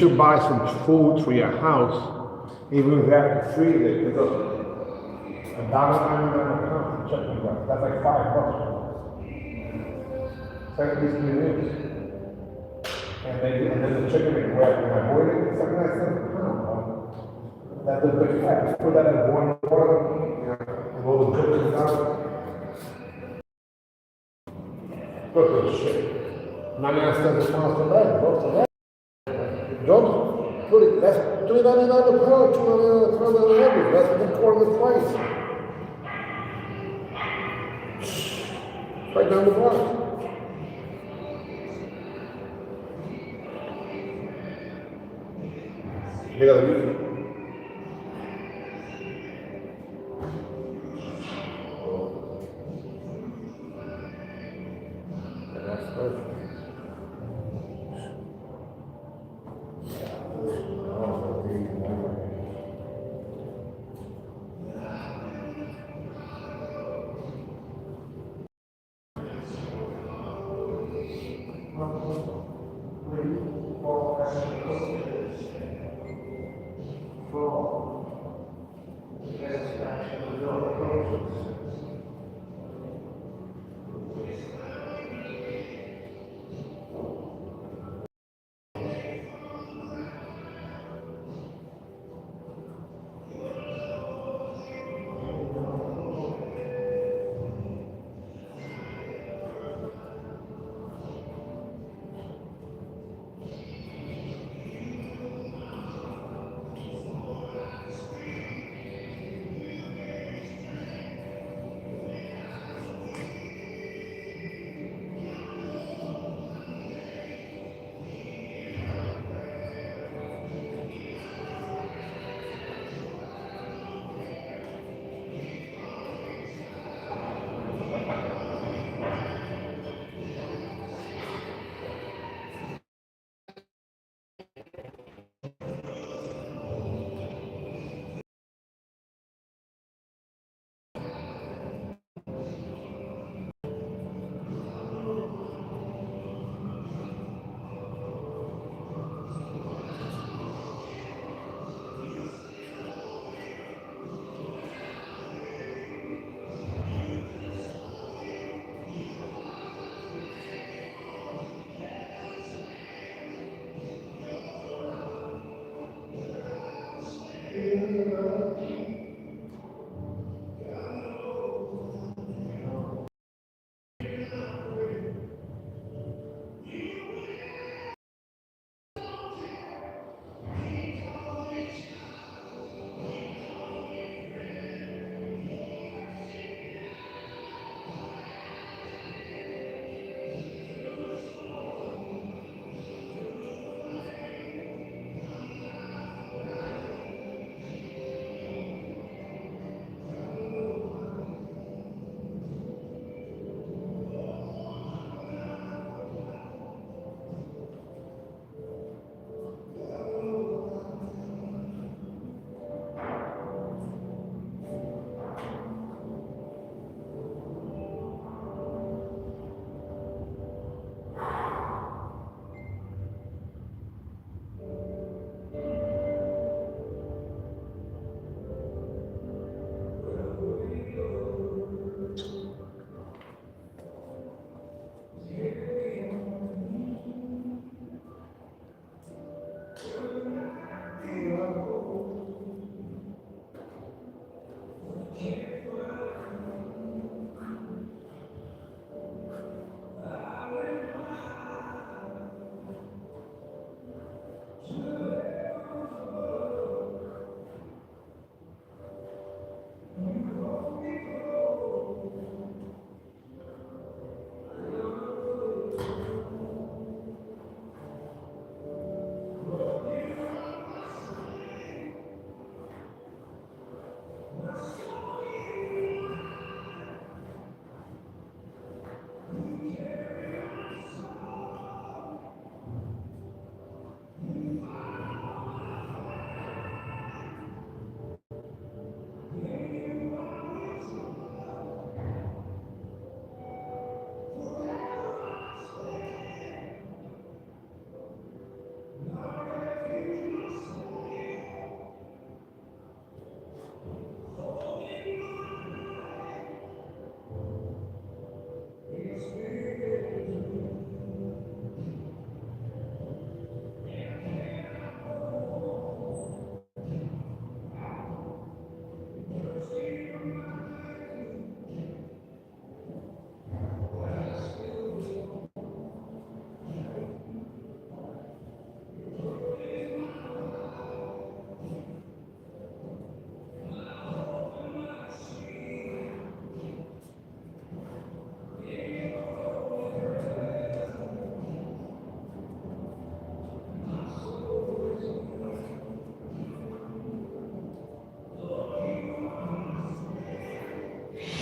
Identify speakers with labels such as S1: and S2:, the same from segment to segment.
S1: should buy some food for your house, even if you have to freeze it, because $1.99 a pound for chicken breast, that's like $5. So at least it is. And then the chicken is wet, when I boil it, it's like 9 cents a pound. That's the big fat, just put that in boiling water, and all the good stuff. Look at this shit. 99 cents a pound for that, bro, for that. Don't put it, that's $3.99 a pound, $2.99 a pound on average. That's one quarter of the price. Right down the block. They gotta use it. And that's perfect.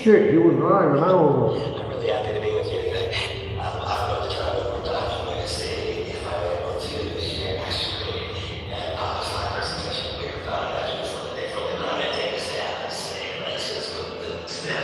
S1: shit, he was live and I was.
S2: I'm really happy to be with you today. I'm about to travel more time. I'm going to see if I'm able to share my screen and pop my presentation with your Fontanez before the day fully run and take a stab and say, let's just go to the step.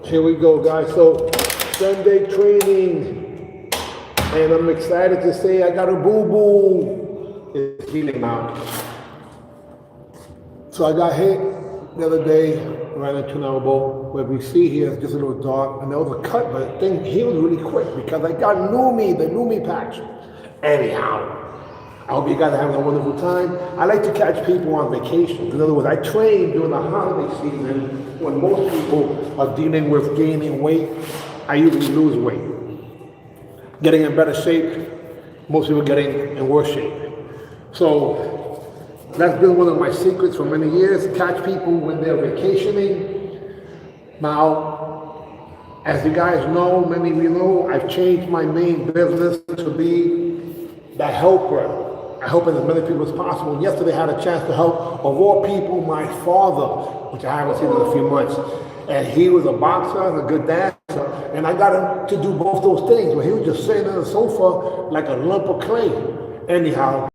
S1: Here we go, guys. So Sunday training, and I'm excited to say I got a boo-boo. It's healing now. So I got hit the other day, right into an elbow. Where we see here, it's just a little dark, and there was a cut, but the thing healed really quick because I got the Numi patch. Anyhow, I hope you guys are having a wonderful time. I like to catch people on vacation. In other words, I train during the holiday season when most people are dealing with gaining weight. I usually lose weight. Getting in better shape, most people getting in worse shape. So that's been one of my secrets for many years, catch people when they're vacationing. Now, as you guys know, many of you know, I've changed my main business to be the helper. I help as many people as possible. Yesterday I had a chance to help, of all people, my father, which I haven't seen in a few months. And he was a boxer and a good dancer. And I got him to do both those things. But he was just sitting on the sofa like a lump of clay. Anyhow.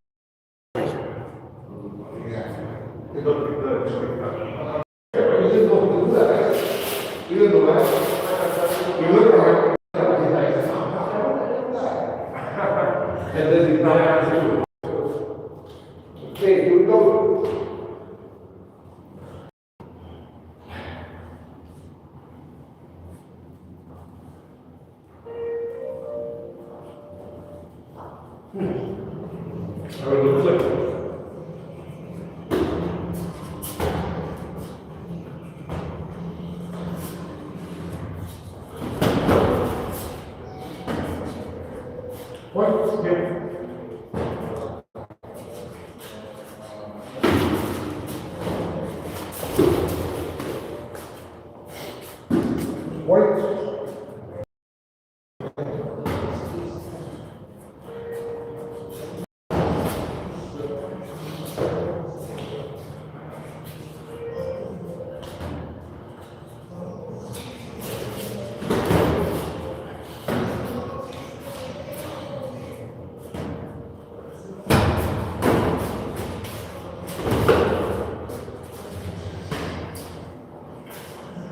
S1: You didn't know that. You look at him. And then he's not asking. Okay, here we go. What? Yeah.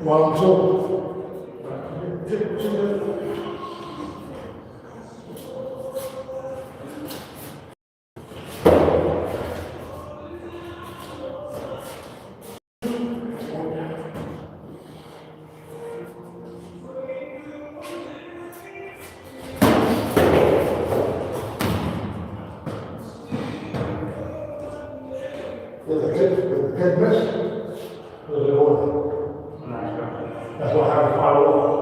S1: One, two. There's a kid miss. There's a one. That's what I have to follow up.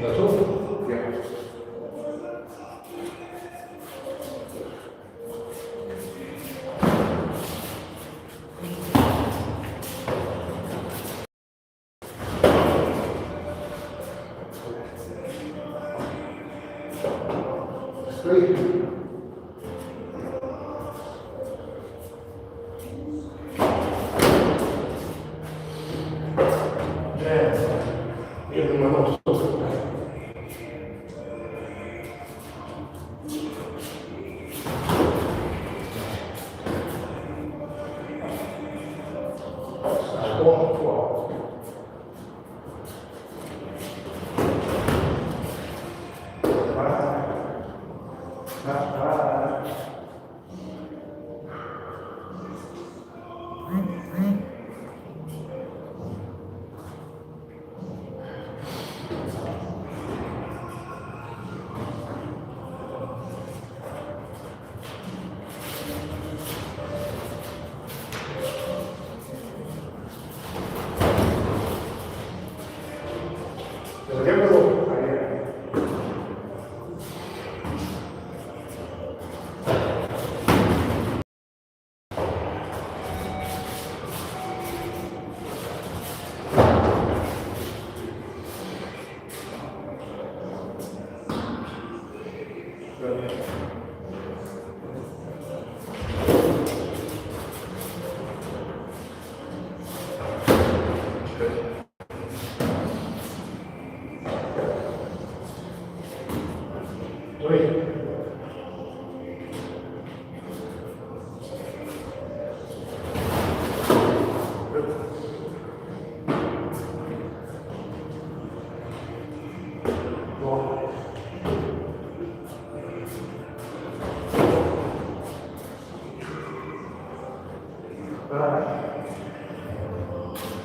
S1: That's all? Yeah. So give it a look.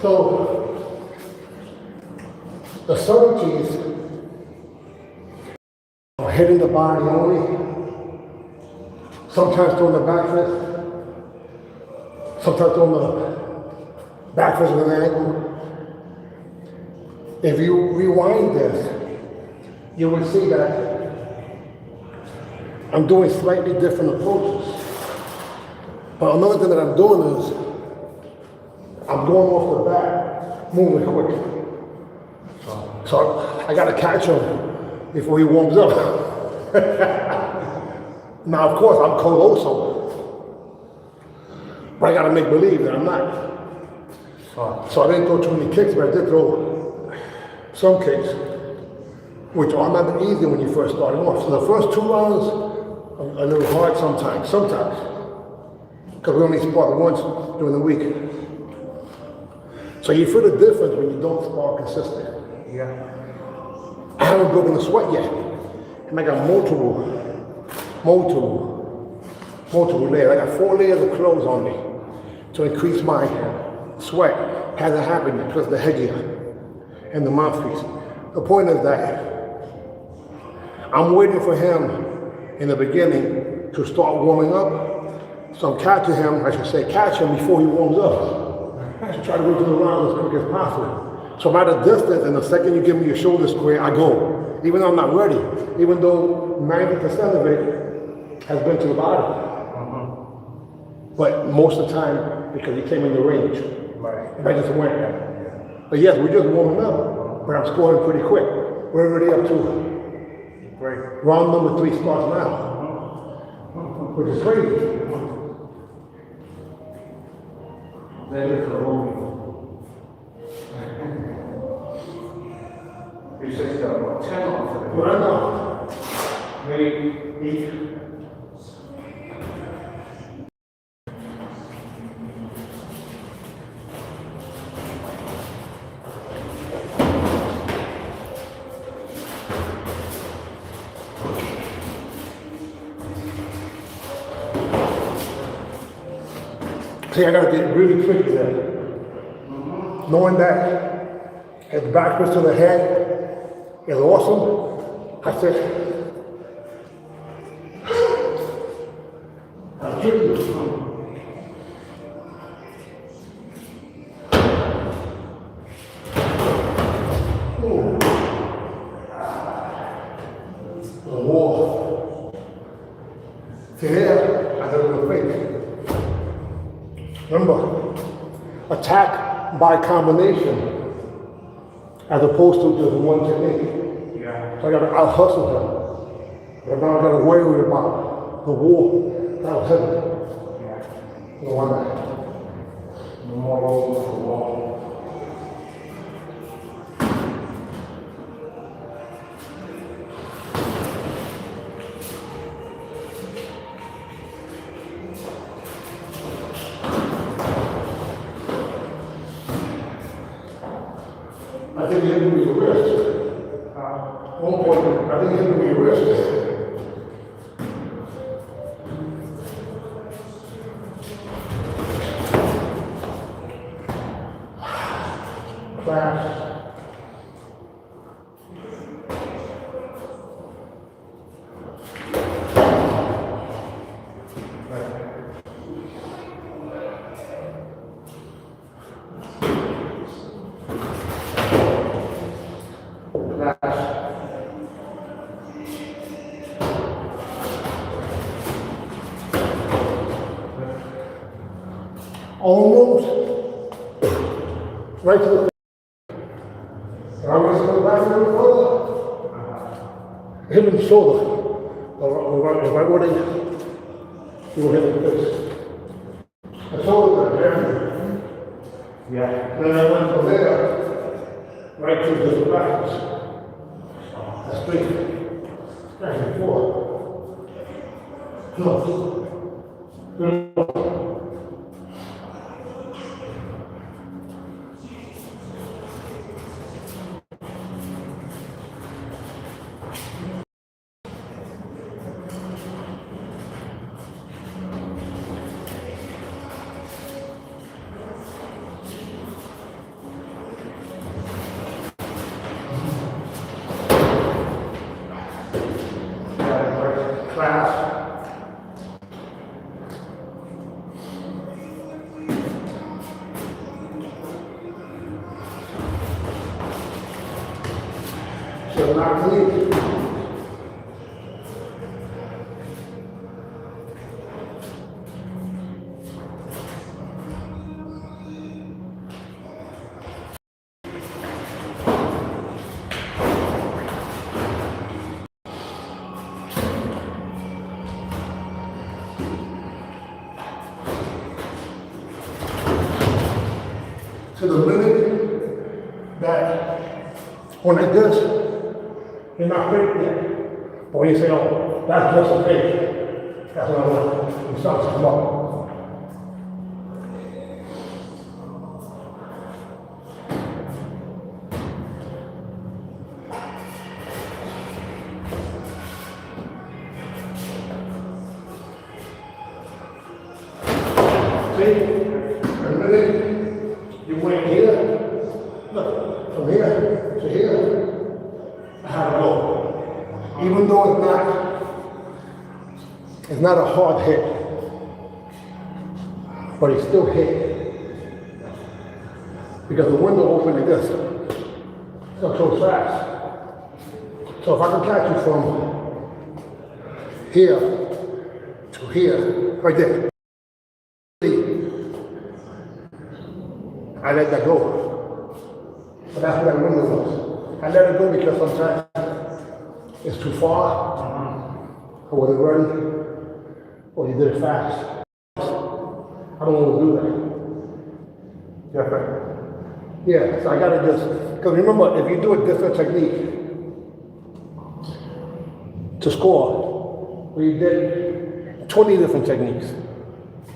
S1: So, the subtleties are hitting the body only, sometimes throwing the back fist, sometimes throwing the back fist with an ankle. If you rewind this, you will see that I'm doing slightly different approaches. But another thing that I'm doing is I'm going off the back, moving quick. So I gotta catch him before he warms up. Now, of course, I'm colossal, but I gotta make believe that I'm not. So I didn't throw too many kicks, but I did throw some kicks, which are not easy when you first start off. So the first 2 rounds are a little hard sometimes, because we only spar once during the week. So you feel the difference when you don't spar consistent. Yeah. I haven't broken a sweat yet. And I got multiple layers. I got 4 layers of clothes on me to increase my sweat. Hasn't happened yet because of the headgear and the mouthpiece. The point is that I'm waiting for him in the beginning to start warming up. So I'm catching him, I should say catch him before he warms up. To try to go through the round as quick as possible. So I'm at a distance, and the second you give me your shoulder square, I go. Even though I'm not ready, even though 90% of it has been to the body. But most of the time, because he came in the range. Right. I just went. But yes, we're just warming up, but I'm scoring pretty quick. We're already up to round number 3 starts now, which is crazy. That is the whole. You say 10 off. Well, no. Maybe 8. See, I gotta get really tricky there. Knowing that his backwards to the head is awesome, I said, I'm tricky. The wall. See here, I got a little fake. Remember, attack by combination as opposed to just one technique. Yeah. So I gotta out hustle them. But now I gotta worry about the wall. That'll help me. Yeah. No wonder. No more rolls for the wall. I think he hit me with the wrist. One point, I think he hit me with the wrist. Class.
S3: Relax. Almost. Right to the. And I'm going to come back a little further. Him in the shoulder. If I would have, you will hit him like this. I told him that, yeah. And then I went from there, right to the practice. Straight. Back and forth. No. Class. So not clean. To the minute that when I do this, you're not fake yet. But when you say, oh, that's just a fake, that's what I want. You start to come up. See? A minute. You went here, look, from here to here, I had to go. Even though it's not a hard hit, but it still hit. Because the window opened like this, so fast. So if I can catch you from here to here, right there, I let that go. But that's where that window was. I let it go because sometimes it's too far, I wasn't ready, or you did it fast. I don't want to do that.
S1: Yeah,
S3: Yeah, so I gotta just, because remember, if you do a different technique to score, we did 20 different techniques,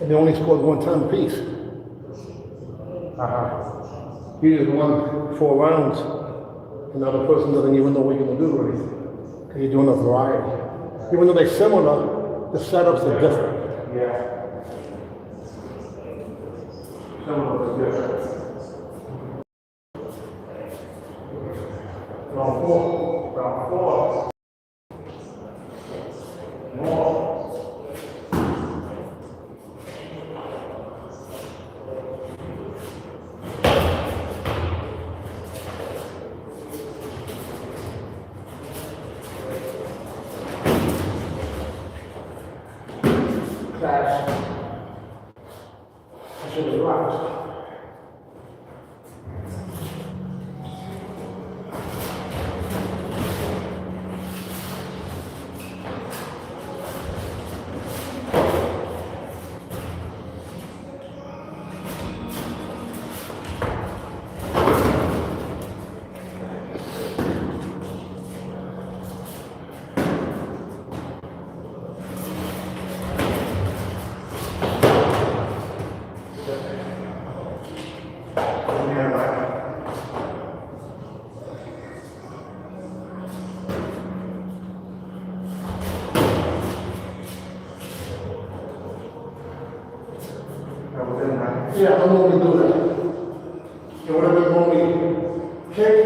S3: and they only scored one time apiece. You just won 4 rounds, and the other person doesn't even know what you're gonna do with it. Because you're doing a variety. Even though they're similar, the setups are different.
S1: yeah. Some of it is different. Round 4. Round 4. More.
S3: Clash. I should have dropped. Yeah, I normally do that. So whatever normally kick,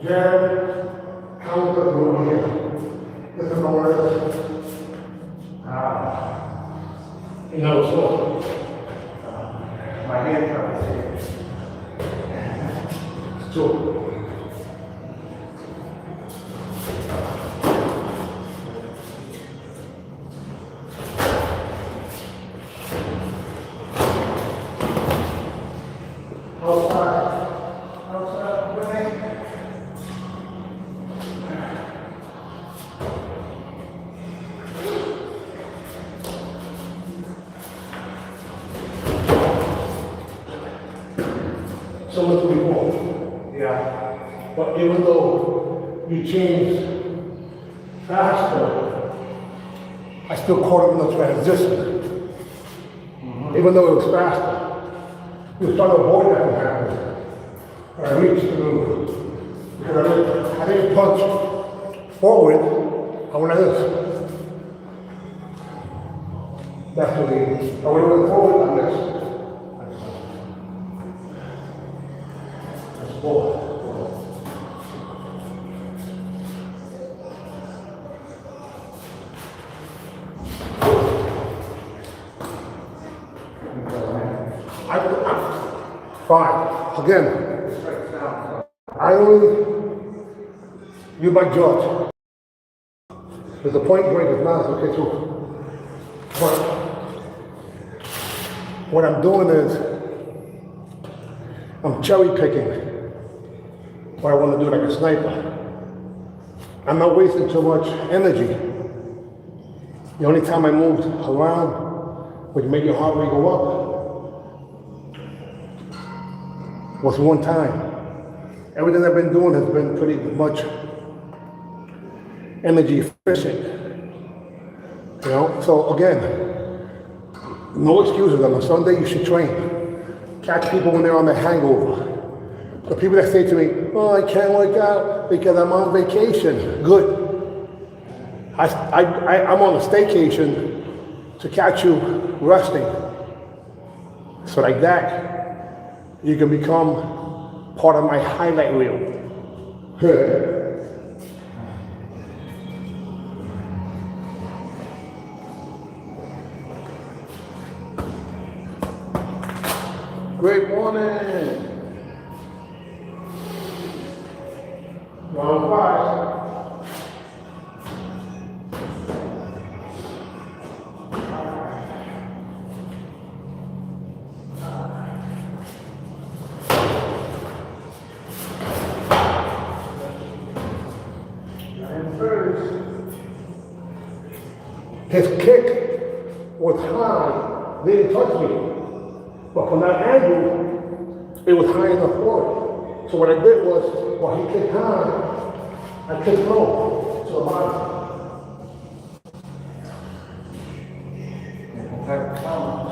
S3: jab, counter, over here. This is my word. You know, so
S1: My hand trying to say.
S3: so similar to before.
S1: Yeah.
S3: But even though you change faster, I still caught up in the transition. Even though it was faster, you start avoiding that from happening. I reached through, because I didn't punch forward, I went like this. That's what I went forward like this. That's forward. Fine. Again, I only use my jaws. There's a point break is not okay too. But what I'm doing is I'm cherry picking what I want to do like a sniper. I'm not wasting too much energy. The only time I moved around would make your heart rate go up was one time. Everything I've been doing has been pretty much energy efficient. You know, so again, no excuses. On a Sunday, you should train. Catch people when they're on their hangover. The people that say to me, oh, I can't work out because I'm on vacation. Good. I'm on a staycation to catch you resting. So like that, you can become part of my highlight reel. Great morning. Round 5. His kick was high, they didn't touch me. But from that angle, it was high enough for it. So what I did was, while he kicked high, I kicked low to the bottom.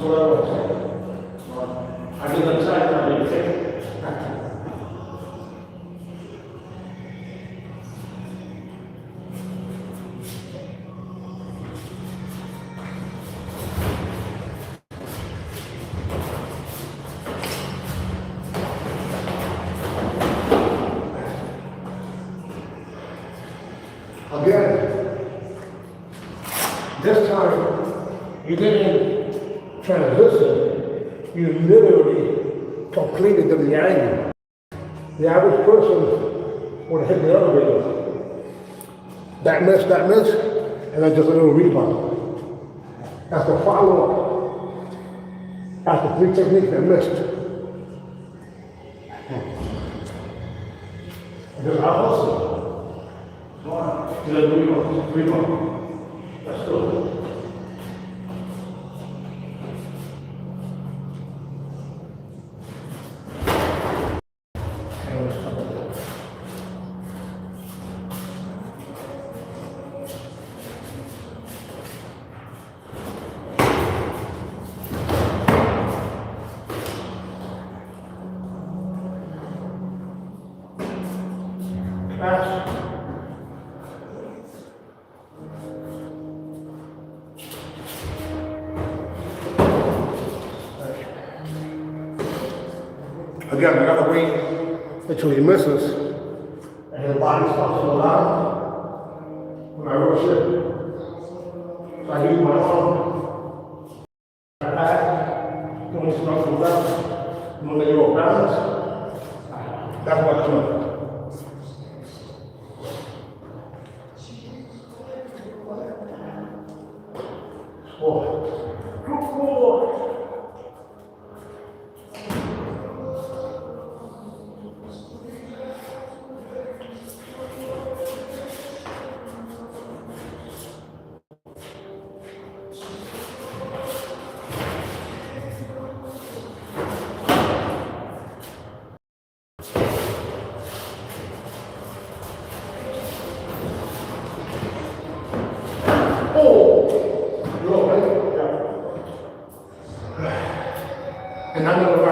S3: So I did the side, I did the kick. Again, this time you didn't transition, you literally completed the angle. The average person would have hit the elevator. That miss, and then just a little rebound. That's the follow-up. After 3 techniques that missed. Because I hustle. Rebound. Let's go. Again, I gotta wait until he misses and his body starts to allow when I rush it. So I use my arm, back, when he starts to allow, when they go balance, that's what I'm doing.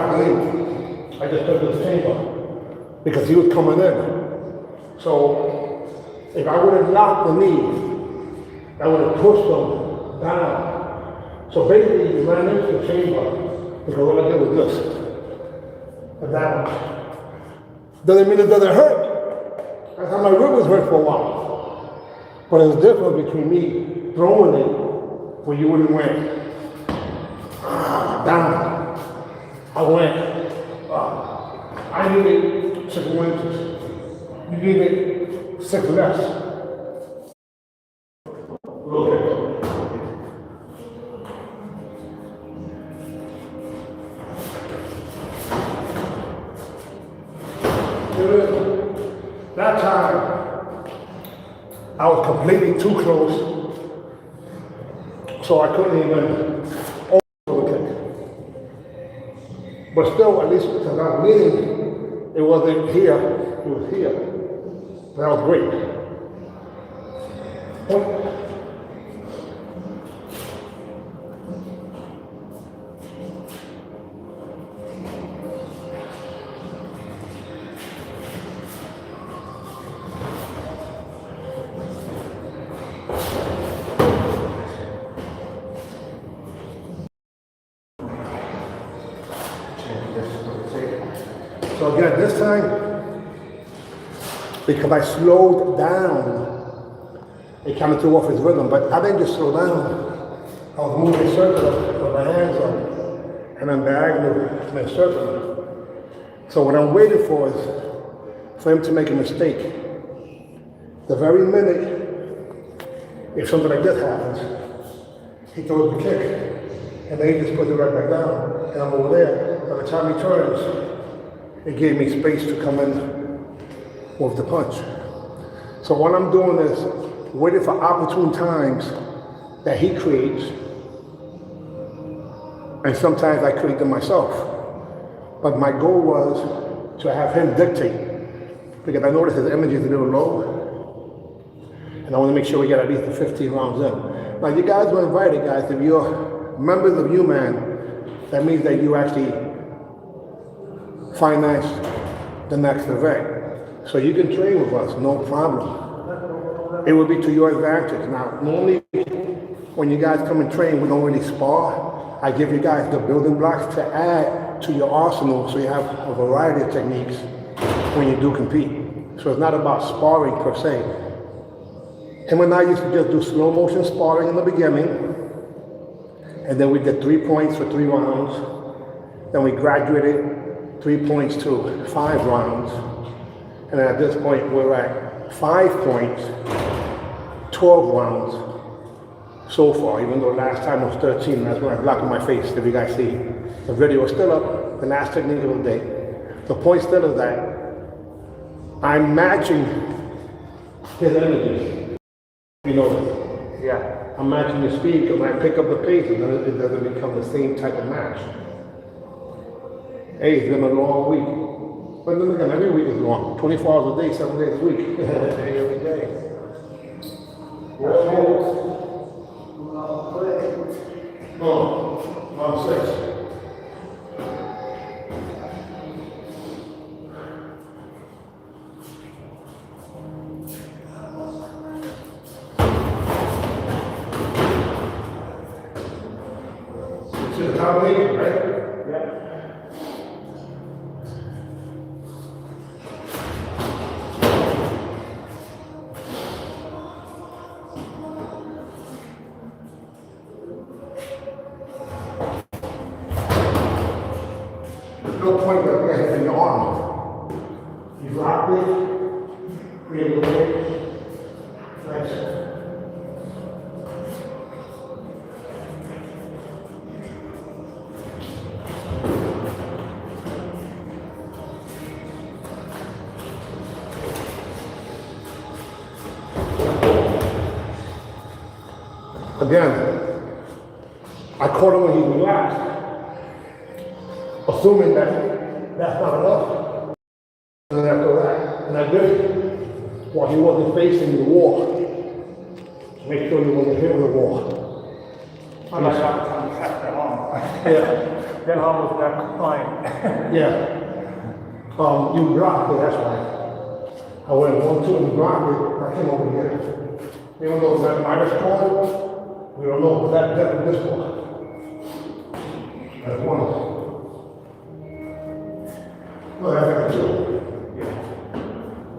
S3: locking in. I just took this chamber because he was coming in. So if I would have locked the knee, I would have pushed him down. So basically, he ran into the chamber because what I did was this. And that one. Doesn't mean it doesn't hurt. That's how my rib was hurt for a while. But there's a difference between me throwing it where you wouldn't went down. I went. I needed 6 more inches. You needed 6 less. Look at it. That time, I was completely too close, so I couldn't even overkick. But still, at least because I was leaning, it wasn't here, it was here. That was great. So again, this time, because I slowed down, it kind of threw off his rhythm, but I didn't just slow down. I was moving circular with my hands up, and then diagonal and then circular. So what I'm waiting for is for him to make a mistake. The very minute, if something like this happens, he throws the kick, and then he just puts it right back down, and I'm over there. By the time he turns, it gave me space to come in with the punch. So what I'm doing is waiting for opportune times that he creates, and sometimes I create them myself. But my goal was to have him dictate, because I noticed his energy is a little low, and I want to make sure we get at least the 15 rounds in. Now you guys were invited, guys. If you're members of UMAN, that means that you actually finance the next event. So you can train with us, no problem. It will be to your advantage. Now, normally when you guys come and train, we don't really spar. I give you guys the building blocks to add to your arsenal so you have a variety of techniques when you do compete. So it's not about sparring per se. Him and I used to just do slow motion sparring in the beginning, and then we did 3 points for 3 rounds. Then we graduated 3 points to 5 rounds. And at this point, we're at 5 points, 12 rounds so far, even though last time was 13. That's when I blocked my face, if you guys see. The video is still up, the last technique of the day. The point still is that I'm matching his energy. You know, yeah, I'm matching the speed, because when I pick up the pace, it doesn't become the same type of match. Hey, it's been a long week. But then again, every week is long. 24 hours a day, 7 days a week. Every day. No, I'm 6. It's a combination, right? Yeah. No point that we're hitting your arm. You drop it, create a little flex. Again, I caught him when he relaxed, assuming that that's not enough. And then after that, and I did it while he wasn't facing the wall. Make sure he wasn't hitting the wall.
S4: I like that time tap their arm.
S3: Yeah,
S4: Their arm was that compliant.
S3: yeah. You blocked it, that's why. I went 1-2 and blocked it, I came over here. Even though that minus score, we don't know, but that definitely this one. That's one. No, that's two.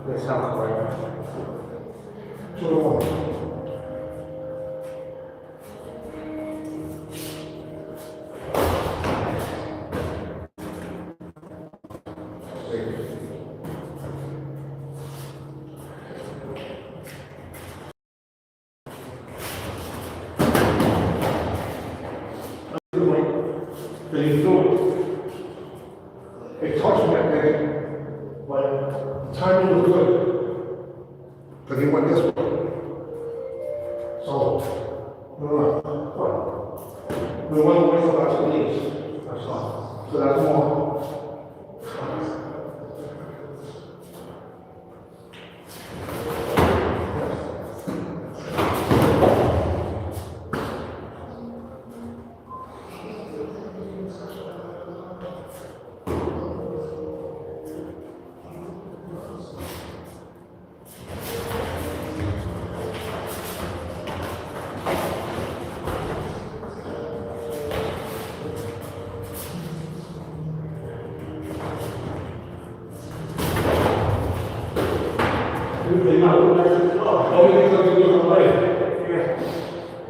S4: That sounds right.
S3: 2-1. That he's doing. It touched me that day, but the timing was good. Because he went this way. So, we went away for about 2 days. That's all. So that's more.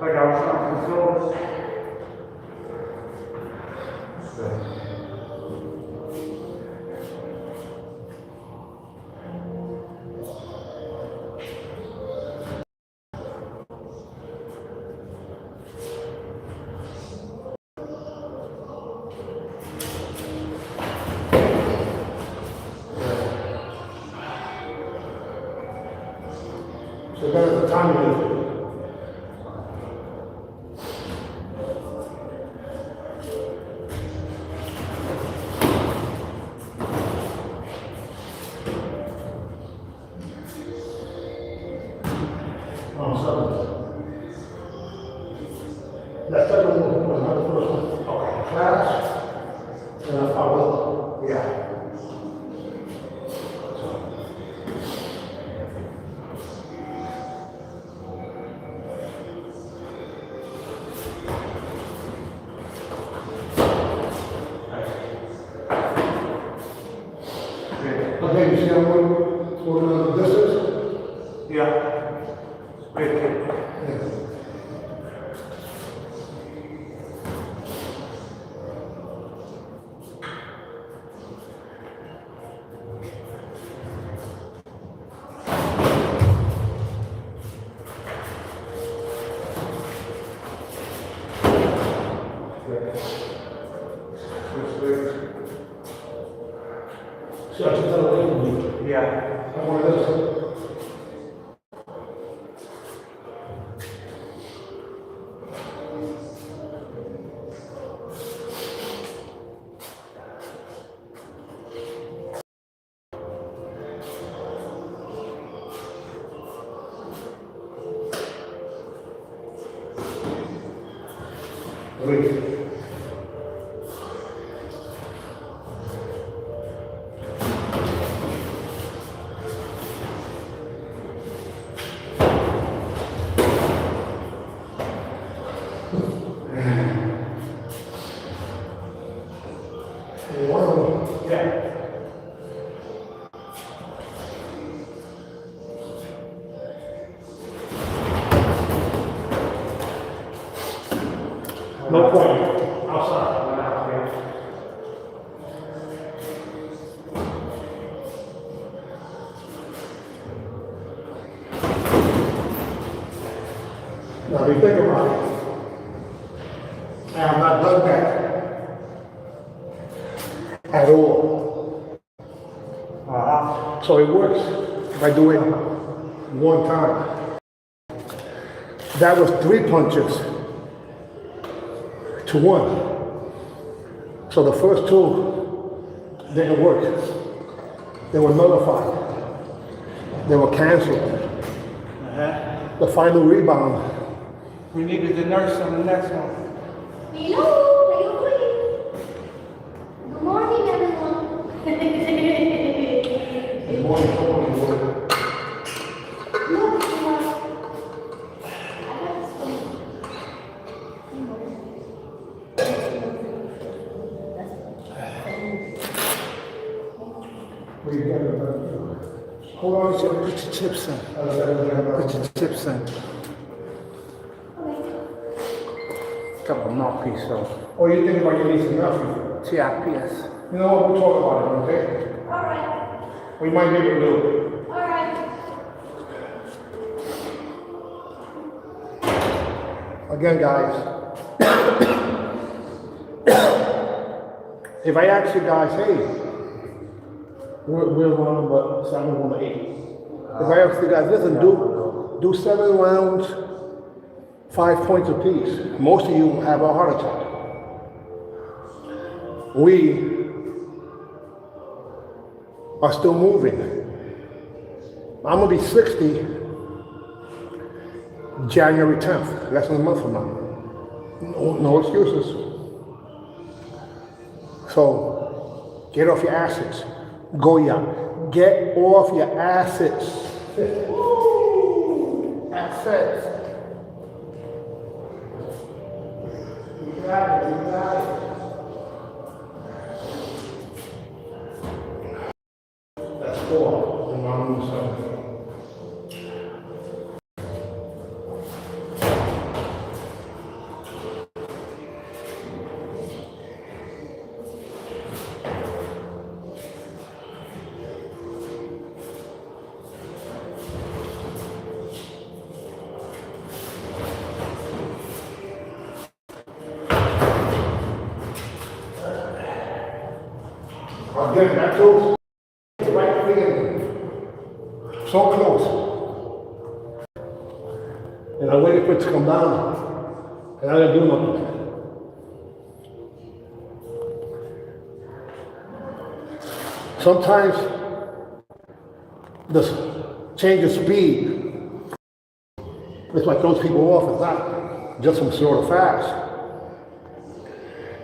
S4: I got something close.
S3: So that is the timing. That second one was not the first one. Okay. Class. And I followed. Yeah. Okay, you see how we're the distance?
S4: Yeah. Great.
S3: Yeah. See, I took that away from you.
S4: Yeah.
S3: I wanted this. Wait. Wow.
S4: Yeah.
S3: No point. Outside. Now, if you think about it, I have not done that at all. So it works if I do it one time. That was 3 punches to 1. So the first 2 didn't work. They were nullified. They were canceled. The final rebound,
S4: We needed the nurse on the next one.
S5: Hello, are you free? Good morning, everyone.
S3: Good morning, good morning, good morning.
S5: Look, I got this one.
S3: What do you got? Hold on,
S4: Put your chips in. Put your chips in. Couple mouthpiece, so.
S3: Oh, you think about your niece and nephew?
S4: TIPS.
S3: You know what, we'll talk about it, okay?
S5: All right,
S3: We might be able to do it.
S5: all right.
S3: Again, guys, if I ask you guys, hey, we're running about 7 on 8. If I ask you guys, listen, do 7 rounds, 5 points apiece. Most of you have a heart attack. We are still moving. I'm gonna be 60 January 10th, less than a month from now. No excuses. So, get off your asses. Go ya. Get off your asses. Woo! Assets. You got it, you got it. That's 4. And I'm on 7. Again, that close. Right finger. So close. And I waited for it to come down. And I didn't do nothing. Sometimes the change of speed is what throws people off. It's not just from slow to fast.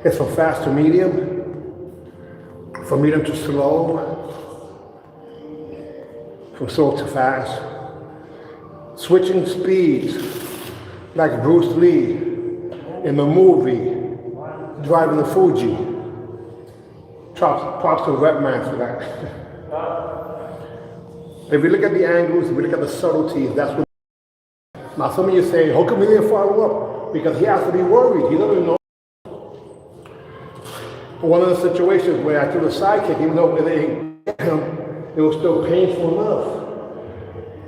S3: It's from fast to medium. From medium to slow, from slow to fast. Switching speeds, like Bruce Lee in the movie, Driving the Fuji. Props to Redman for that. If we look at the angles, if we look at the subtleties, that's what. Now some of you say, how come he didn't follow up? Because he has to be worried, he doesn't know. One of the situations where I threw the sidekick, even though they hit him, it was still painful enough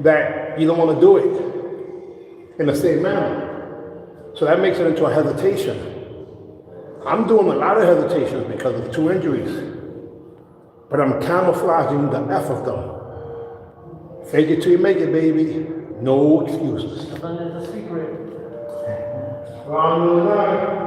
S3: that you don't want to do it in the same manner. So that makes it into a hesitation. I'm doing a lot of hesitations because of the 2 injuries, but I'm camouflaging the F of them. Fake it till you make it, baby. No excuses.
S4: There's a secret.
S3: Round 9.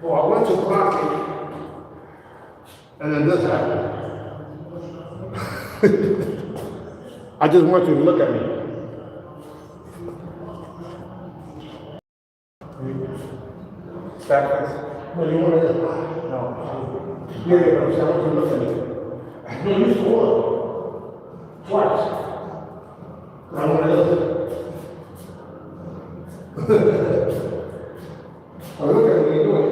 S3: Well, I went to block it, and then this happened. I just want you to look at me.
S4: Backwards.
S3: No, you want to?
S4: No.
S3: Yeah, but I want you to look at me. No, you scored. Twice. I want to look. I look at me, you do it.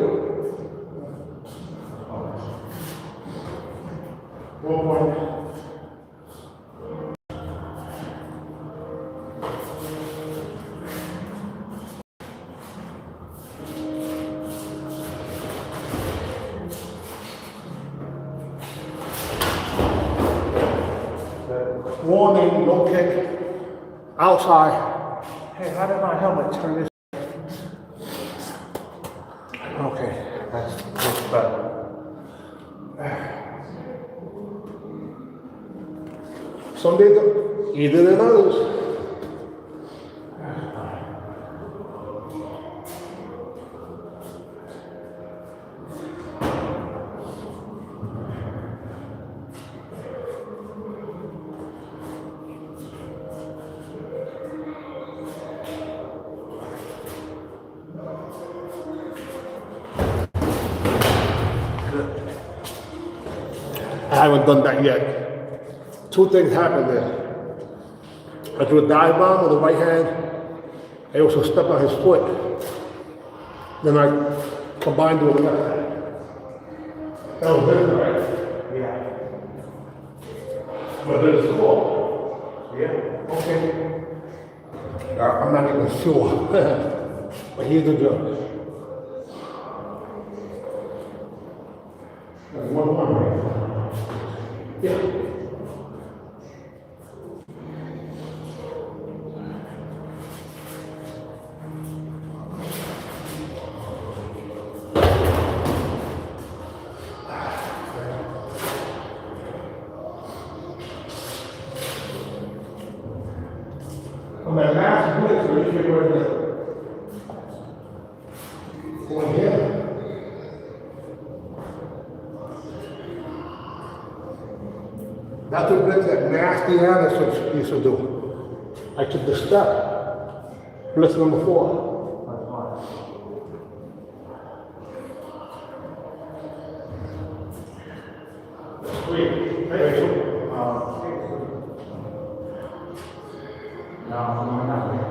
S3: 1 point. Warning, no kick. Outside.
S4: Hey, how did my helmet turn this? Okay, that's better.
S3: Some days easier than others. I haven't done that yet. Two things happened there. I threw a dive bomb with the right hand. I also stepped on his foot. Then I combined it with the left hand. That was different, right?
S4: Yeah.
S3: But there's four.
S4: Yeah.
S3: Okay. I'm not even sure. But here's the judge. There's one more, right? Yeah. On that last blitz, where you get where the one here. That's what blitz that nasty Anderson used to do. I took the step. Blitz number 4. Sweet. Thank you.
S4: No, I'm not there.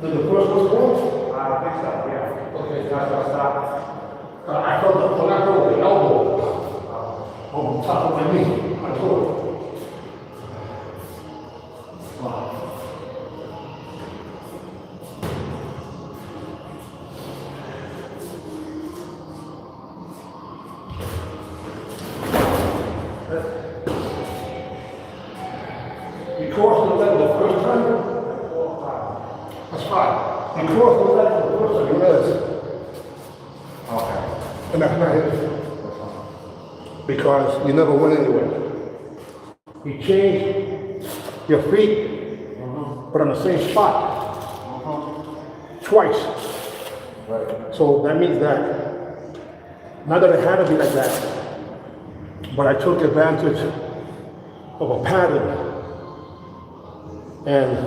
S3: Did the first one go?
S4: I think so, yeah.
S3: Okay.
S4: That's what's up.
S3: I felt the elbow on top of my knee. I told him. You crossed the leg the first time? That's fine. You crossed the leg the first time, you realize it.
S4: Okay.
S3: And that's not his. Because you never went anywhere. You changed your feet, but on the same spot. Twice.
S4: Right.
S3: So that means that, not that it had to be like that, but I took advantage of a pattern. And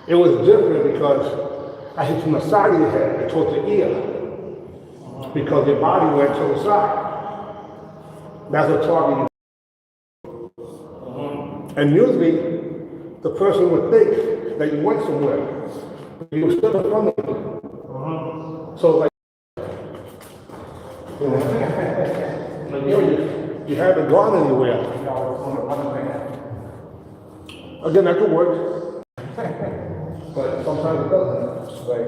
S3: it was different because I hit from the side of your head towards the ear. Because your body went to the side. That's a target. And usually, the person would think that you went somewhere. But you were still in front of them. So like, you haven't gone anywhere. Again, that could work. But sometimes it doesn't. Like,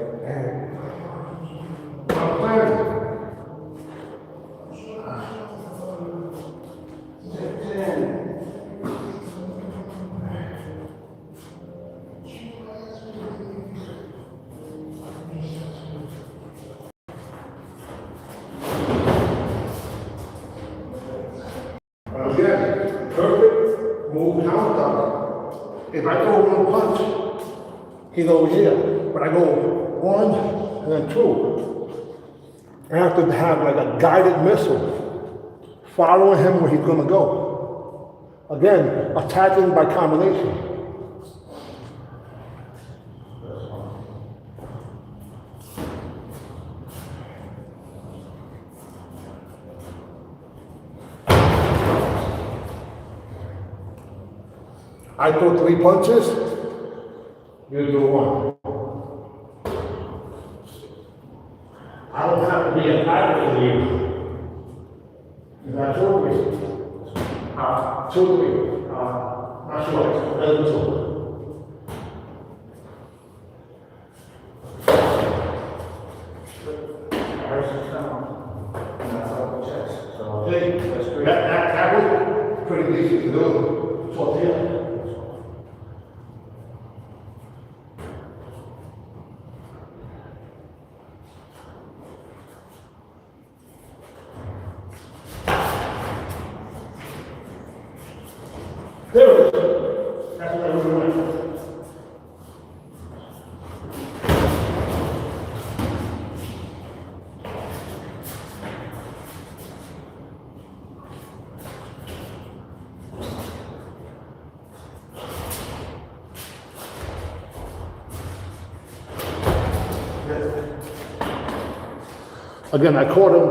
S3: again, perfect move counter. If I throw one punch, he's over here. But I go 1 and then 2. I have to have like a guided missile following him where he's going to go. Again, attacking by combination. I throw 3 punches, you do 1. I don't have to be an athlete with you. Is that true? 2 3. Not sure. Better than 2. Hey, that was pretty decent to do. Tortilla. There it is. That's what I really want. Again, I caught him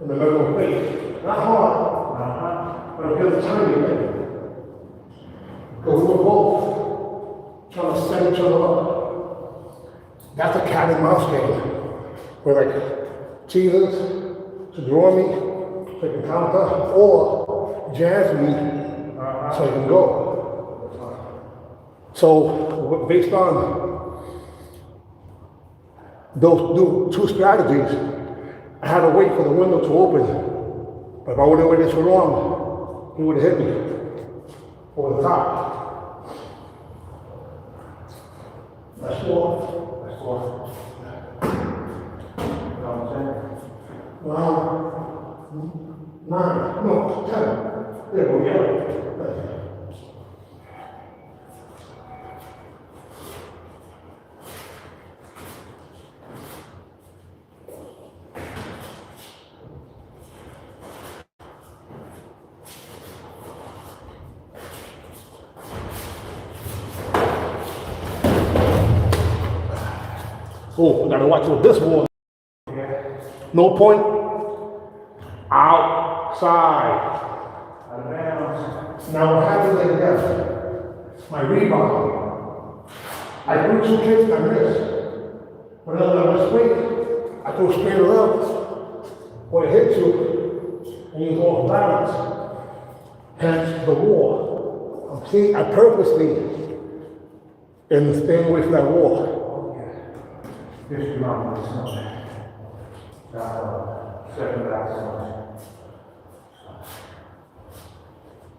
S3: in the middle of the face. Not hard, but I'm just tiny bit. Because we were both trying to set each other up. That's a cat and mouse game. Where like teasers to draw me so I can counter, or jazz me so I can go. So based on those two strategies, I had to wait for the window to open. But if I would have waited too long, he would have hit me over the top. That's 4.
S4: That's what. You know what I'm saying?
S3: Well, 9, no, 10. There we go. Oh, I gotta watch with this one. No point. Outside.
S4: Out of bounds.
S3: Now what happens like this? My rebound. I threw 2 kicks, I missed. When I was straight, I threw straight around. When it hits you, and you go off balance. Hence the wall. I purposely and staying away from that wall.
S4: This round is not that. Second back so much.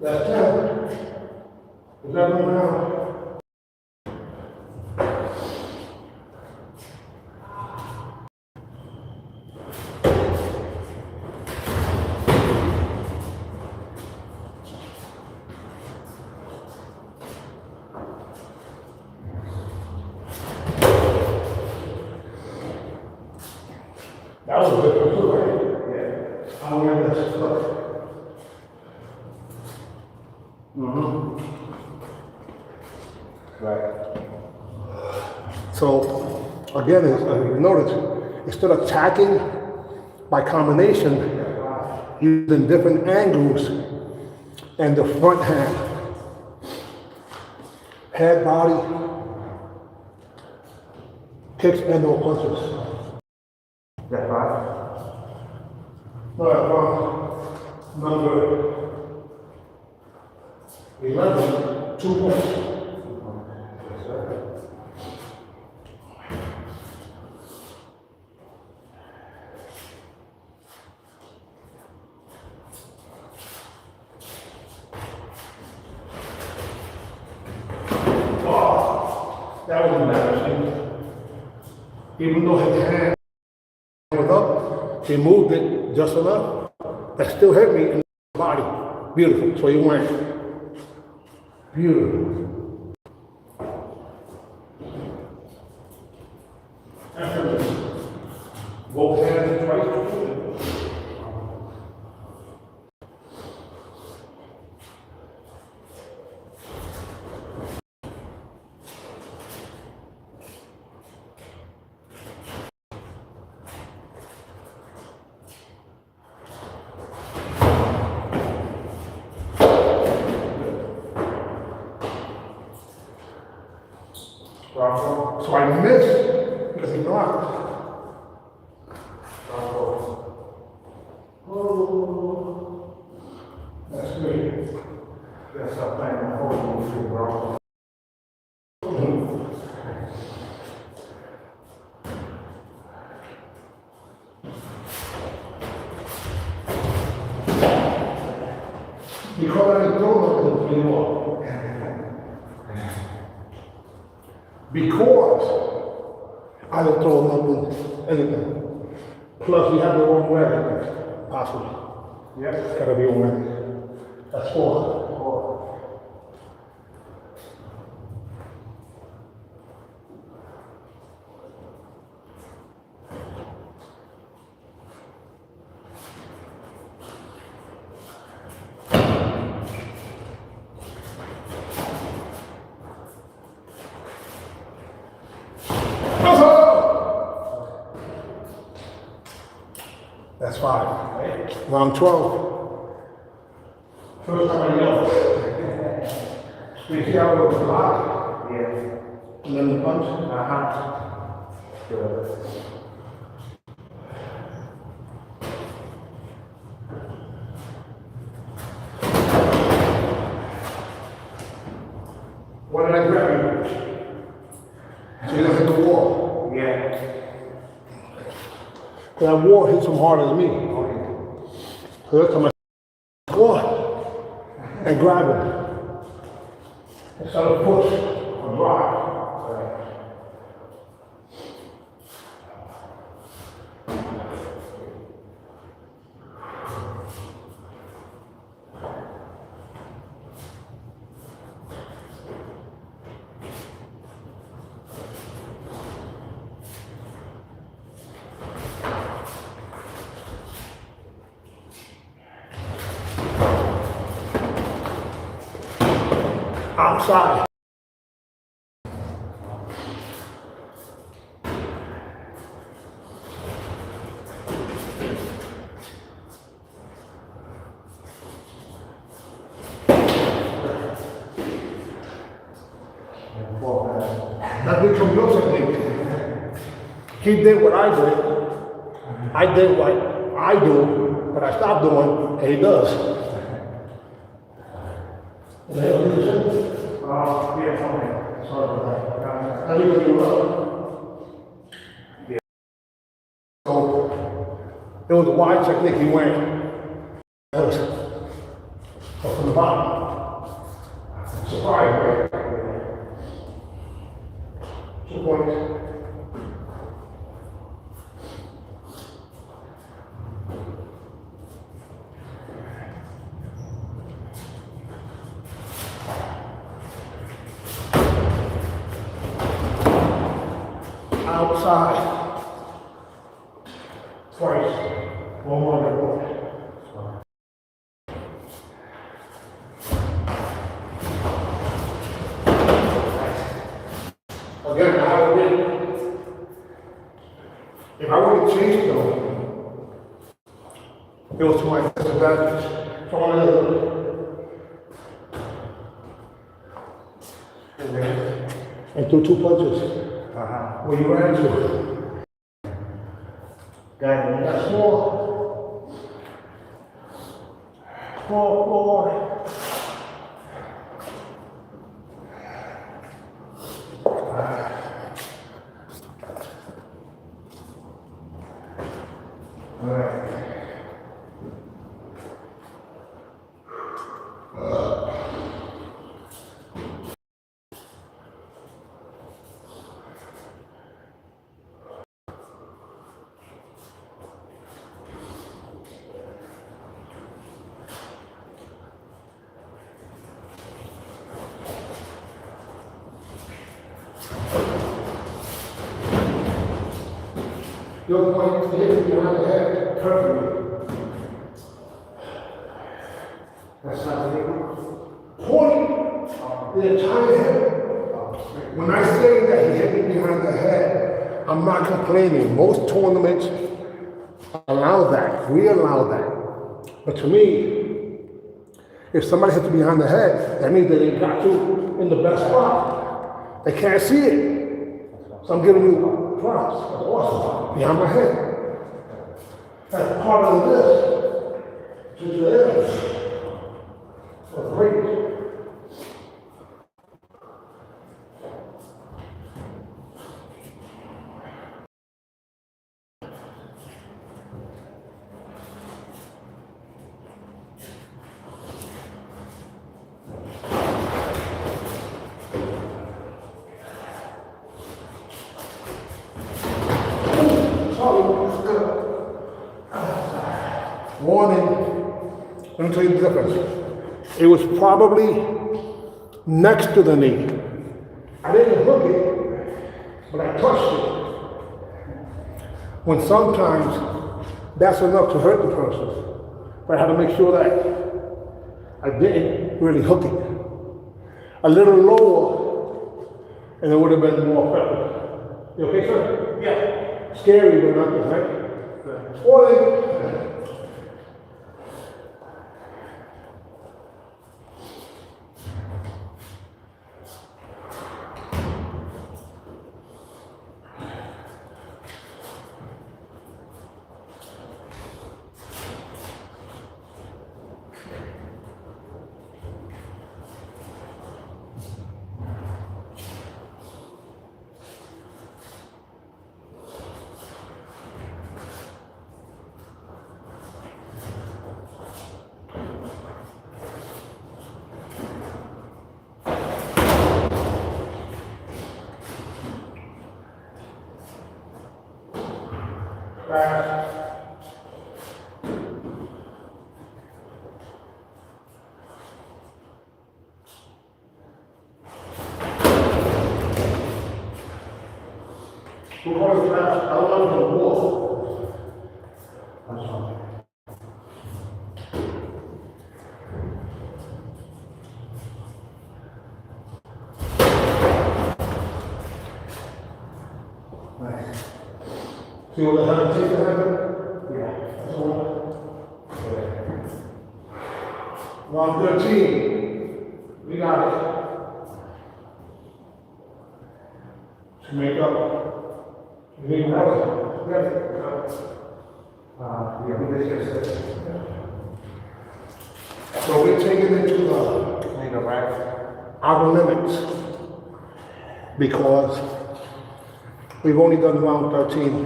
S3: That's 10. Is that one now? That was a good one too, right? Yeah. I remember this. Look.
S4: Right.
S3: So, again, as you notice, instead of attacking by combination, using different angles and the front hand, head, body, kicks and no punches.
S4: That 5?
S3: No, that's number 11, 2 points.
S4: Yes, sir.
S3: Oh, that was embarrassing. Even though his hand was up, he moved it just enough. That still hit me in the body. Beautiful. So he went. Beautiful. After both hands twice. So I missed because he knocked. Oh, that's great. I didn't throw nothing anymore. Because I didn't throw nothing, anything. Plus, we have the wrong weather, possibly.
S4: Yep.
S3: It's gotta be on. That's 4. That's 5. Round 12. First time I yelled. You see how it was loud?
S4: Yeah.
S3: And then the punch?
S4: Good.
S3: What did I grab you? So you don't hit the wall.
S4: Yeah.
S3: Because that wall hits him harder than me. So that's time I score and grab him. Instead of push or drive. Outside. That becomes your technique. He did what I did. I did what I do, but I stopped doing, and he does. Is that what you said?
S4: Yeah, okay. Sorry about that.
S3: How do you do it?
S4: Yeah.
S3: So, it was a wide technique he went. That was from the bottom. Surprise, right? 2 points. Outside. Twice. One more than one. Again, I would if I would have changed though, it was to my disadvantage. Fontanez. And threw 2 punches. Where you ran to?
S4: Got it.
S3: That's 4. 4.
S4: All right.
S3: Your point to hit me behind the head perfectly.
S4: That's not the
S3: Point the entire head. When I say that he hit me behind the head, I'm not complaining. Most tournaments allow that. We allow that. But to me, if somebody hits me behind the head, that means that they got you in the best spot. They can't see it. So I'm giving you props. That's awesome. Behind my head. That's part of this. To the edge. That's great. Warning, let me tell you the difference. It was probably next to the knee. I didn't hook it, but I touched it. When sometimes that's enough to hurt the person. But I had to make sure that I didn't really hook it. A little lower, and it would have been more effective. You okay, sir?
S4: Yeah.
S3: Scary, but nothing, right? Warning. We're going to pass along the wall. That's fine. Nice. See what the hand take the hand? Yeah. That's all. Okay. Round 13. We got it. To make up. You need water? Yes. Yeah, we just said. So we're taking it to our limits because we've only done round 13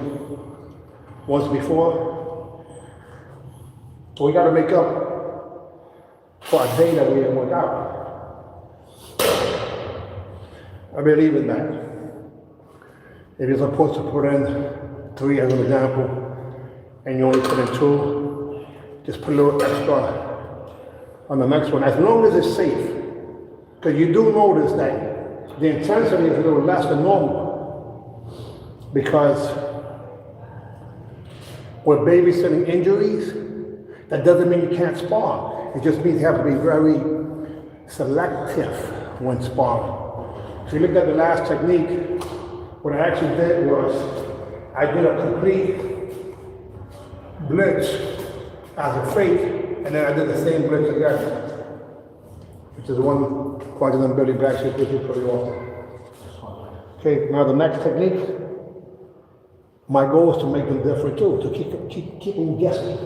S3: once before. So we got to make up for a day that we didn't work out. I believe in that. If you're supposed to put in 3 as an example, and you only put in 2, just put a little extra on the next one, as long as it's safe. Because you do notice that the intensity is a little less than normal. Because we're babysitting injuries, that doesn't mean you can't spar. It just means you have to be very selective when sparring. If you look at the last technique, what I actually did was, I did a complete blitz as a fake, and then I did the same blitz again, which is the one Quadrant Billy Black should do pretty often. Okay, now the next technique, my goal is to make them different too, to keep them guessing.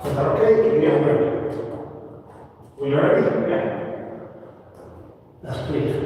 S3: Is that okay? Yeah, we're ready. We ready? Yeah. That's great.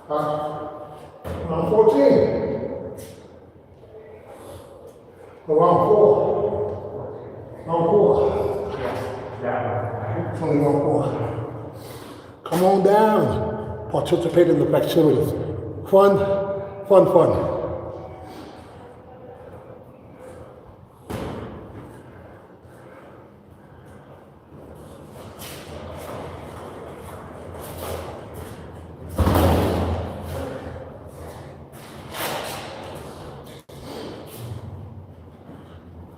S3: Round 14. Round 4. Round 4.
S4: Yeah.
S3: It's only round 4. Come on down. Participate in the festivities. Fun, fun, fun.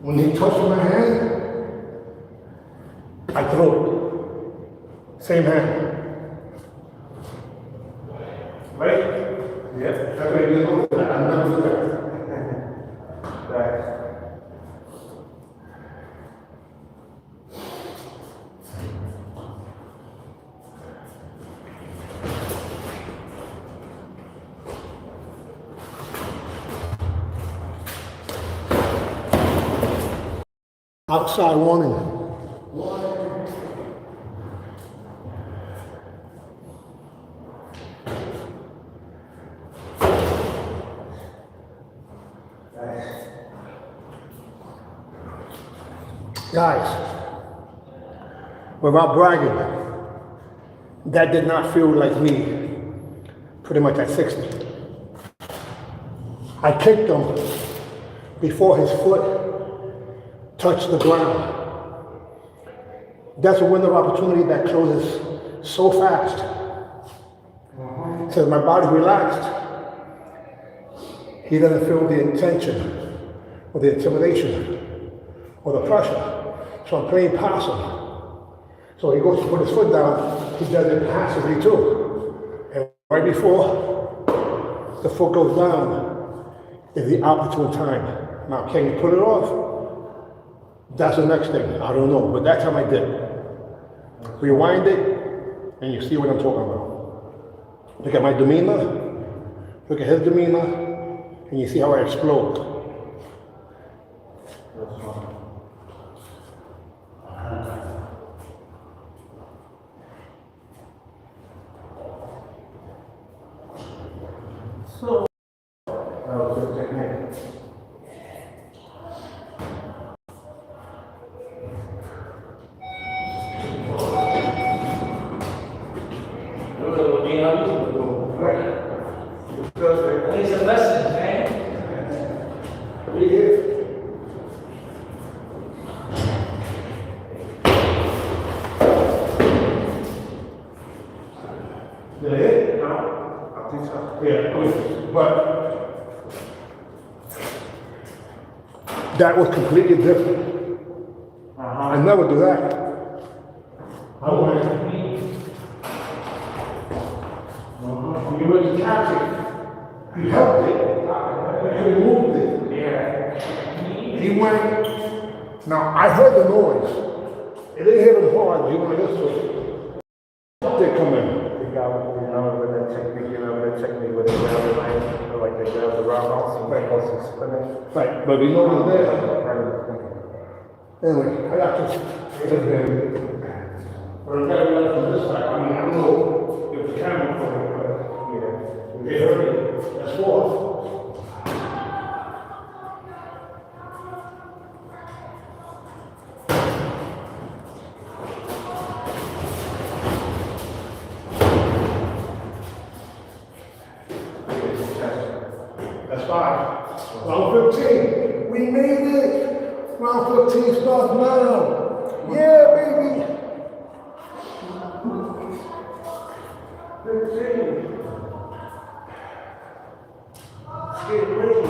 S3: When he touches my hand, I throw it. Same hand. Right?
S4: Yeah.
S3: That way you know that I'm not doing that.
S4: Right.
S3: Outside warning. Guys, without bragging, that did not feel like me pretty much at 60. I kicked him before his foot touched the ground. That's a window of opportunity that closes so fast. So my body relaxed. He doesn't feel the intention or the intimidation or the pressure. So I'm playing possum. So he goes to put his foot down, he does it passively too. And right before the foot goes down is the opportune time. Now, can you put it off? That's the next thing. I don't know, but that time I did. Rewind it, and you see what I'm talking about. Look at my demeanor, look at his demeanor, and you see how I explode.
S4: So, that was a good technique.
S6: It's a lesson, man.
S3: Did I hit?
S4: No, I think so.
S3: Yeah, but that was completely different. I never do that. I went. You were to catch it. You held it. You removed it.
S4: Yeah.
S3: He went. Now I heard the noise. It didn't hit him hard. He went this way. They come in.
S4: The guy with that technique, with the ground line, like they grab the roundhouse and make us spinning.
S3: Right, but we know it's there. Anyway, I got this. But I'm gonna let from this side. I mean, I don't know if the camera for it, but they heard it. That's four. That's 5. Round 15. We made it. Round 15 starts now. Yeah, baby. 15. Get ready.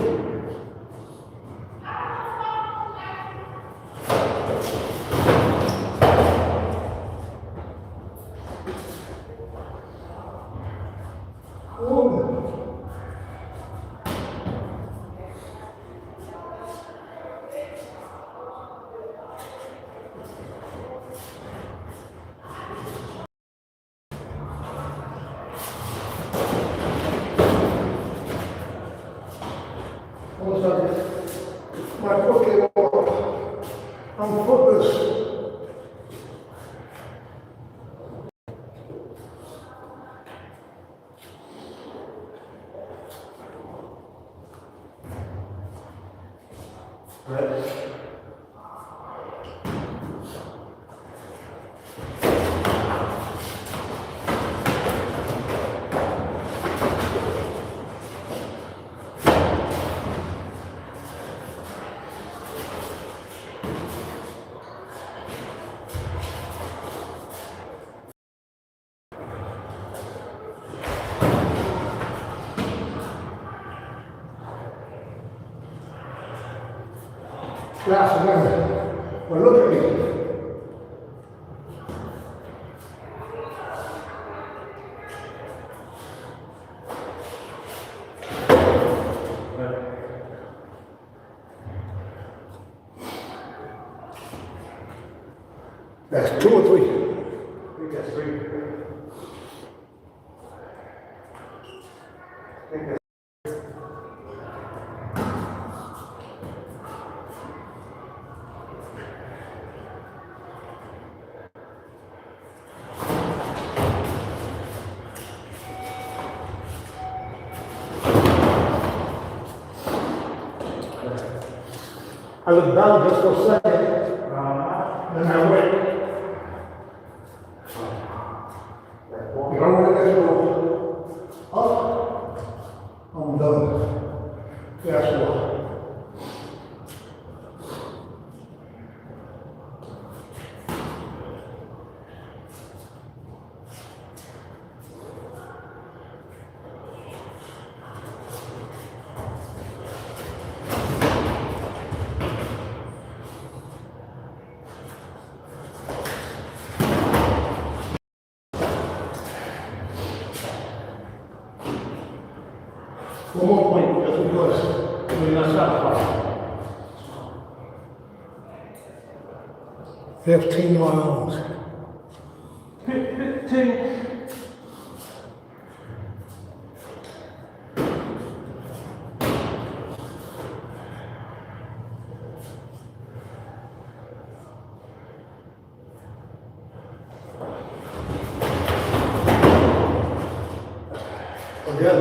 S3: My foot came off. I'm footless. Last minute. Well, look at me. That's 2 or 3.
S4: I think that's 3.
S3: I looked down just for a second, then I went. You don't want to go up. I'm done. That's what. One more point, just because we're not satisfied. 15 rounds.
S6: 15.
S3: Again,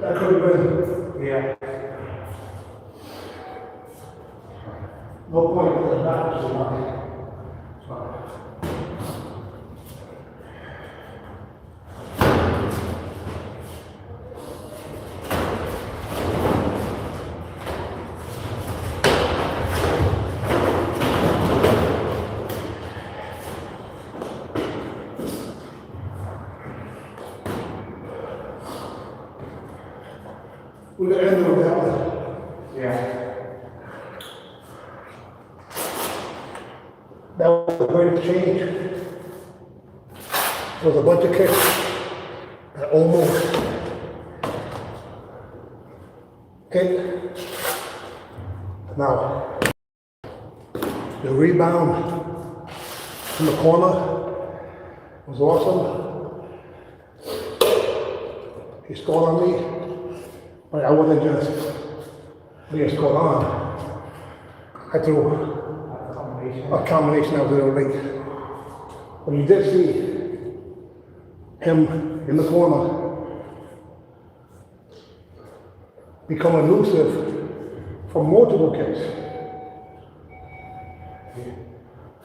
S3: that could have been,
S4: Yeah.
S3: no point in the back to line. We're gonna end with that one.
S4: Yeah.
S3: That was a great change. It was a bunch of kicks. And almost. Okay. Now, the rebound from the corner was awesome. He scored on me. But I wasn't just being scored on. I threw a combination that was a little late. But you did see him in the corner become elusive for multiple kicks.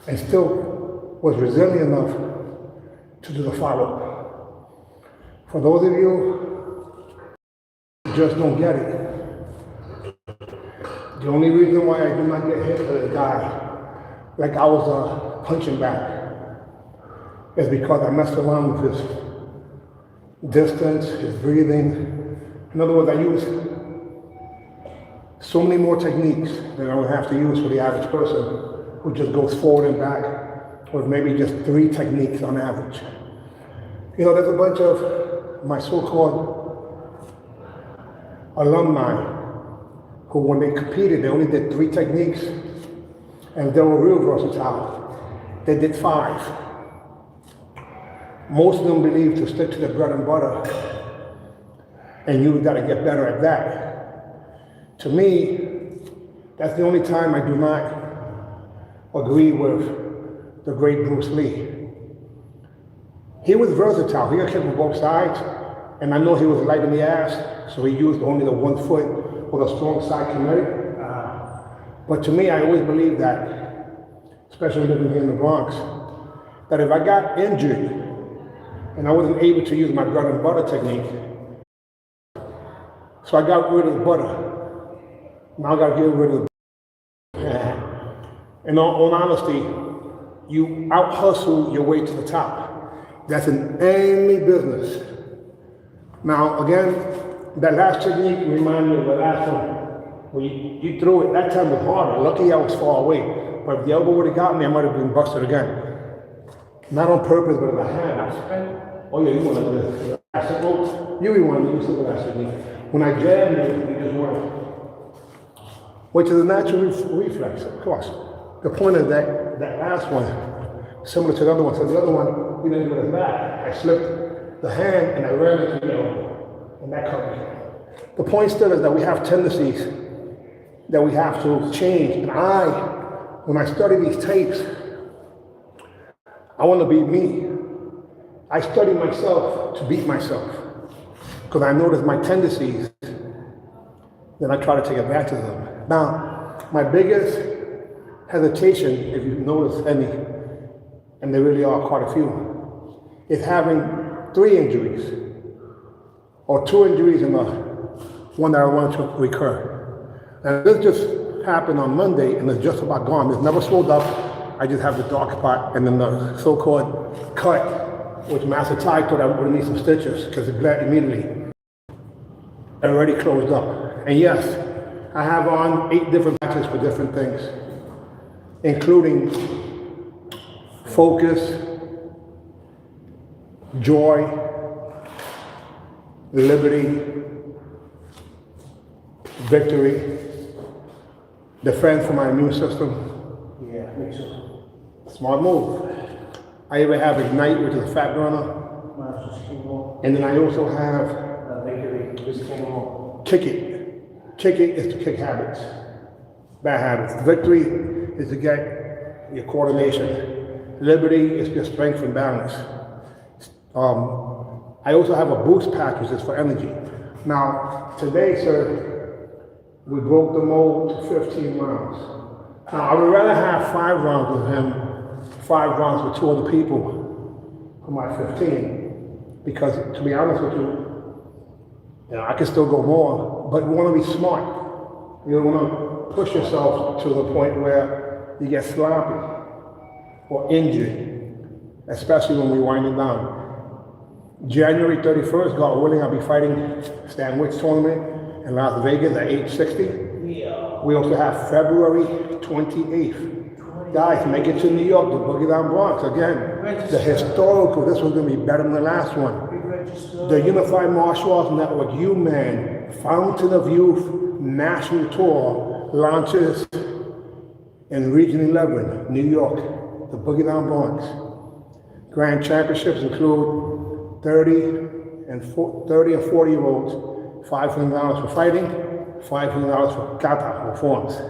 S3: And still was resilient enough to do the follow-up. For those of you just don't get it. The only reason why I do not get hit with a guy like I was punching back is because I messed around with his distance, his breathing. In other words, I use so many more techniques than I would have to use for the average person who just goes forward and back with maybe just 3 techniques on average. You know, there's a bunch of my so-called alumni who, when they competed, they only did 3 techniques, and they were real versatile. They did 5. Most of them believe to stick to the bread and butter, and you got to get better at that. To me, that's the only time I do not agree with the great Bruce Lee. He was versatile. He could kick from both sides, and I know he was light in the ass, so he used only the 1 foot with a strong side kinetic. But to me, I always believed that, especially living here in the Bronx, that if I got injured and I wasn't able to use my bread and butter technique, so I got rid of the butter. Now I got to get rid of the in all honesty, you out-hustle your way to the top. That's in any business. Now, again, that last technique reminded me of the last one. When you threw it, that time was harder. Lucky I was far away. But if the elbow would have got me, I might have been busted again. Not on purpose, but in my hand. Oh yeah, you want to do this. I said, well, you want to use the last technique. When I jammed you just went. Which is a natural reflex, of course. The point is that last one, similar to the other one. So the other one, you didn't do it back. I slipped the hand and I ran into the elbow. And that covered it. The point still is that we have tendencies that we have to change. And when I study these tapes, I want to be me. I study myself to beat myself. Because I notice my tendencies, then I try to take advantage of them. Now, my biggest hesitation, if you notice any, and there really are quite a few, is having 3 injuries, or 2 injuries and one that I want to recur. And this just happened on Monday, and it's just about gone. It's never swelled up. I just have the dark spot, and then the so-called cut, which Master Ty thought I would need some stitches, because it bled immediately. It already closed up. And yes, I have on 8 different patches for different things, including focus, joy, liberty, victory, defense for my immune system.
S6: Yeah, me too.
S3: Smart move. I even have Ignite, which is a fat burner.
S6: Mine's just chemo.
S3: And then I also have
S6: Victory, just chemo.
S3: Kick It. Kick It is to kick habits, bad habits. Victory is to get your coordination. Liberty is your strength and balance. I also have a boost patch, which is for energy. Now, today, sir, we broke the mold to 15 rounds. Now, I would rather have 5 rounds with him, 5 rounds with 2 other people for my 15. Because, to be honest with you, I can still go more, but you want to be smart. You don't want to push yourself to the point where you get sloppy or injured, especially when we're winding down. January 31st, God willing, I'll be fighting Stan Witt's tournament in Las Vegas at age 60.
S6: Yeah.
S3: We also have February 28th. Guys, make it to New York, the Boogie Down Bronx. Again, the historical, this one's going to be better than the last one. The Unified Martial Arts Network, UMAN, Fountain of Youth National Tour launches in Region 11, New York, the Boogie Down Bronx. Grand championships include 30 and 40-year-olds, $500 for fighting, $500 for kata or forms.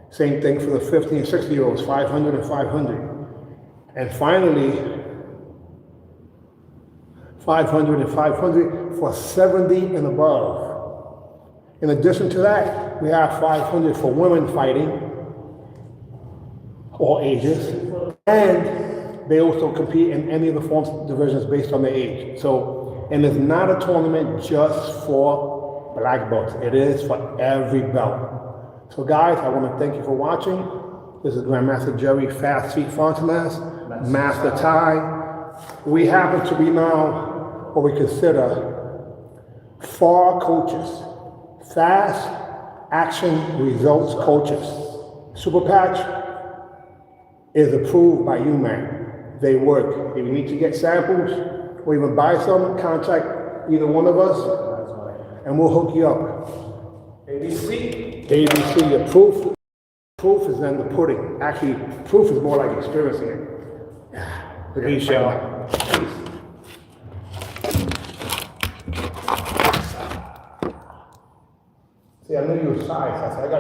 S3: Same thing for the 50 and 60-year-olds, $500 and $500. And finally, $500 and $500 for 70 and above. In addition to that, we have $500 for women fighting, all ages, and they also compete in any of the forms divisions based on their age. So, and it's not a tournament just for black belts. It is for every belt. So guys, I want to thank you for watching. This is Grandmaster Jerry Fast Feet Fontanez, Master Ty. We happen to be now what we consider FAR coaches, Fast Action Results Coaches. Super Patch is approved by UMAN. They work. If you need to get samples or even buy some, contact either one of us and we'll hook you up.
S6: ABC.
S3: ABC, the proof is in the pudding. Actually, proof is more like experiencing it. Peace, y'all. See, I knew you were shy, so I said, I got